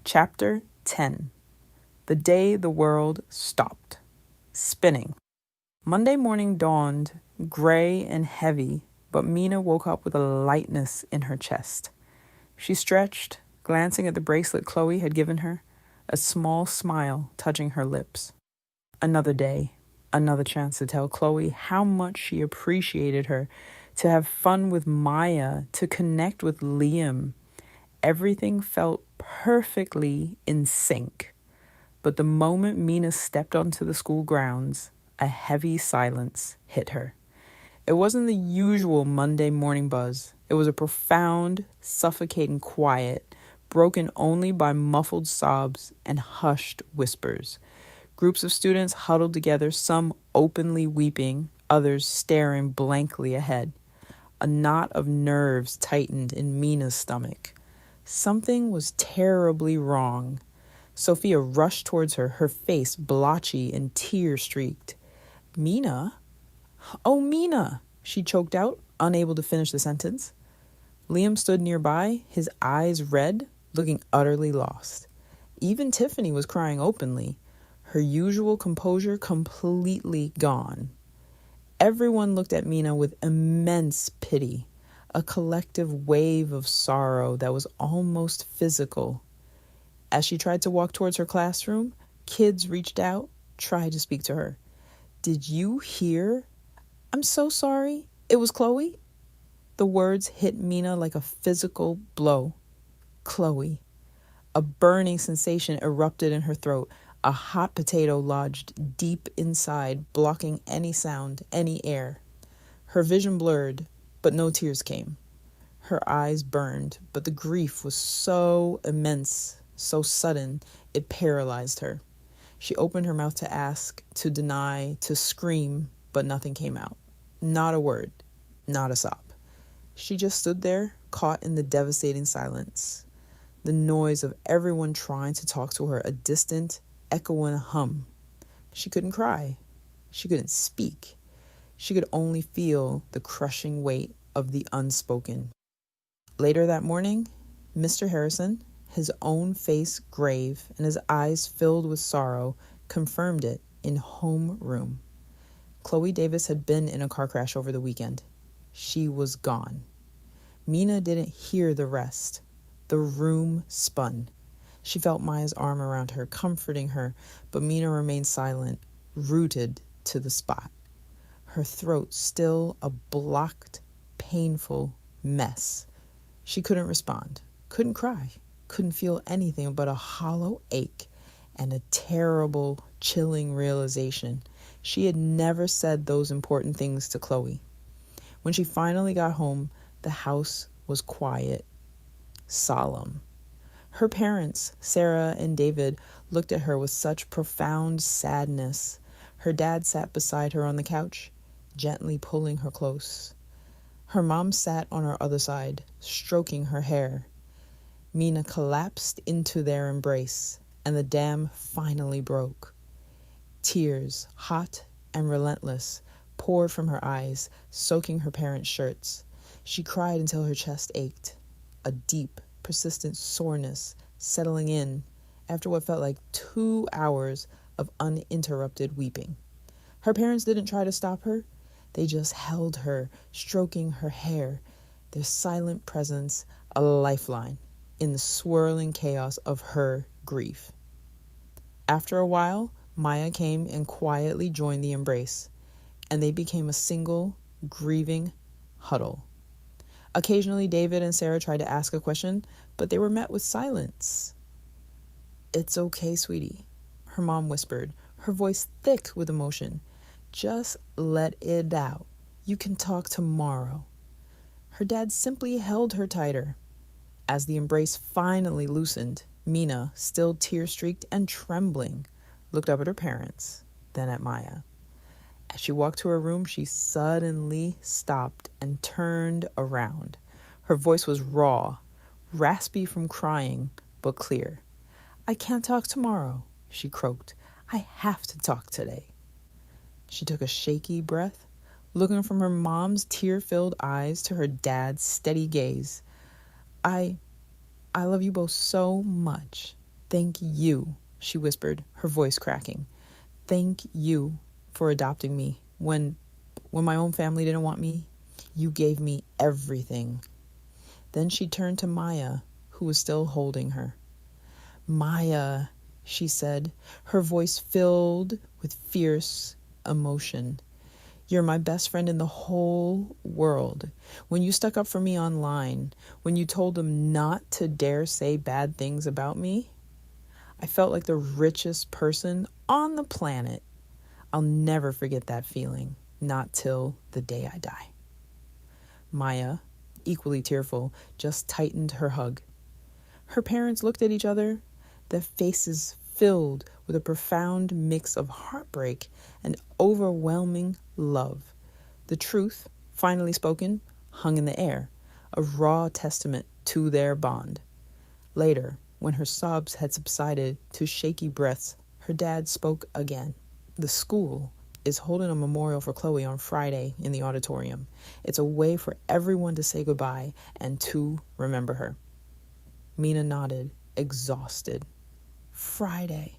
Chapter 10. The Day the World Stopped. Spinning. Monday morning dawned, gray and heavy, but Mina woke up with a lightness in her chest. She stretched, glancing at the bracelet Chloe had given her, a small smile touching her lips. Another day, another chance to tell Chloe how much she appreciated her, to have fun with Maya, to connect with Liam. Everything felt perfectly in sync. But the moment Mina stepped onto the school grounds, a heavy silence hit her. It wasn't the usual Monday morning buzz. It was a profound, suffocating quiet, broken only by muffled sobs and hushed whispers. Groups of students huddled together, some openly weeping, others staring blankly ahead. A knot of nerves tightened in Mina's stomach. Something was terribly wrong. Sophia rushed towards her, her face blotchy and tear-streaked. "Mina? Oh, Mina!" she choked out, unable to finish the sentence. Liam stood nearby, his eyes red, looking utterly lost. Even Tiffany was crying openly, her usual composure completely gone. Everyone looked at Mina with immense pity, a collective wave of sorrow that was almost physical. As she tried to walk towards her classroom, kids reached out, tried to speak to her. "Did you hear? I'm so sorry. It was Chloe." The words hit Mina like a physical blow. Chloe. A burning sensation erupted in her throat. A hot potato lodged deep inside, blocking any sound, any air. Her vision blurred, but no tears came. Her eyes burned, but the grief was so immense, so sudden, it paralyzed her. She opened her mouth to ask, to deny, to scream, but nothing came out. Not a word, not a sob. She just stood there, caught in the devastating silence. The noise of everyone trying to talk to her, a distant, echoing hum. She couldn't cry. She couldn't speak. She could only feel the crushing weight of the unspoken. Later that morning, Mr. Harrison, his own face grave and his eyes filled with sorrow, confirmed it in homeroom. Chloe Davis had been in a car crash over the weekend. She was gone. Mina didn't hear the rest. The room spun. She felt Maya's arm around her, comforting her, but Mina remained silent, rooted to the spot. Her throat still a blocked, painful mess. She couldn't respond, couldn't cry, couldn't feel anything but a hollow ache and a terrible, chilling realization. She had never said those important things to Chloe. When she finally got home, the house was quiet, solemn. Her parents, Sarah and David, looked at her with such profound sadness. Her dad sat beside her on the couch, gently pulling her close. Her mom sat on her other side, stroking her hair. Mina collapsed into their embrace, and the dam finally broke. Tears, hot and relentless, poured from her eyes, soaking her parents' shirts. She cried until her chest ached, a deep, persistent soreness settling in after what felt like 2 hours of uninterrupted weeping. Her parents didn't try to stop her. They just held her, stroking her hair, their silent presence a lifeline in the swirling chaos of her grief. After a while, Maya came and quietly joined the embrace, and they became a single, grieving huddle. Occasionally, David and Sarah tried to ask a question, but they were met with silence. "It's okay, sweetie," her mom whispered, her voice thick with emotion. "Just let it out. You can talk tomorrow." Her dad simply held her tighter. As the embrace finally loosened, Mina, still tear-streaked and trembling, looked up at her parents, then at Maya. As she walked to her room, she suddenly stopped and turned around. Her voice was raw, raspy from crying, but clear. "I can't talk tomorrow," she croaked. "I have to talk today." She took a shaky breath, looking from her mom's tear-filled eyes to her dad's steady gaze. I love you both so much," Thank you, she whispered, her voice cracking. Thank you for adopting me when my own family didn't want me. You gave me everything. Then she turned to Maya, who was still holding her. Maya, she said, her voice filled with fierce emotion. You're my best friend in the whole world. When you stuck up for me online, when you told them not to dare say bad things about me, I felt like the richest person on the planet. I'll never forget that feeling, not till the day I die. Maya, equally tearful, just tightened her hug. Her parents looked at each other, their faces filled with a profound mix of heartbreak and overwhelming love. The truth, finally spoken, hung in the air, a raw testament to their bond. Later, when her sobs had subsided to shaky breaths, her dad spoke again. The school is holding a memorial for Chloe on Friday in the auditorium. It's a way for everyone to say goodbye and to remember her. Mina nodded, exhausted. Friday,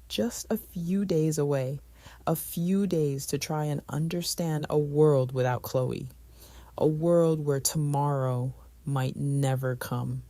just a few days away, a few days to try and understand a world without Chloe, a world where tomorrow might never come.